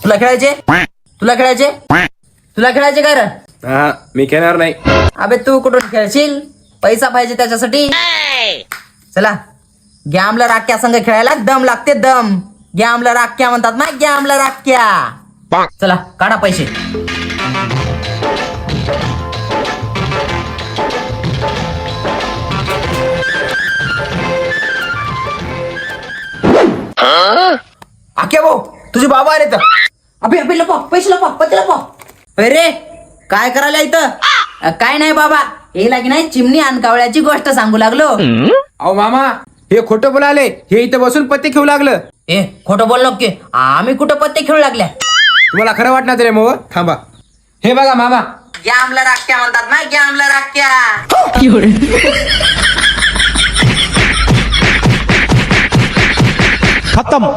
तुला खेळायचे तुला खेळायचे तुला खेळायचे का रे? हा मी खेळणार नाही. अबे तू कुठून खेळशील? पैसा पाहिजे त्याच्यासाठी. चला गॅमला राख्या संघ खेळायला दम लागते दम. गॅमला राख्या म्हणतात ना, गॅमला राख्या. चला काढा पैसे. आख्या भाऊ तुझे बाबा आले तर. अबे अबे लपो पैसे लपो पत्ते लपो. अरे काय करायला इथं? काय नाही बाबा, हे लागी नाही चिमणी आणि कावळ्याची गोष्ट सांगू लागलो. अहो मामा हे खोटं बोलाले. हे इथं बसून पत्ते खेळू लागलं. ए खोटं बोललो की? आम्ही कुठं पत्ते खेळू लागल्या? तुम्हाला खरं वाटणार रे मग? थांबा. हे बघा मामा. गॅमला राख्या म्हणतात ना, गॅमला राख्या. खत्म.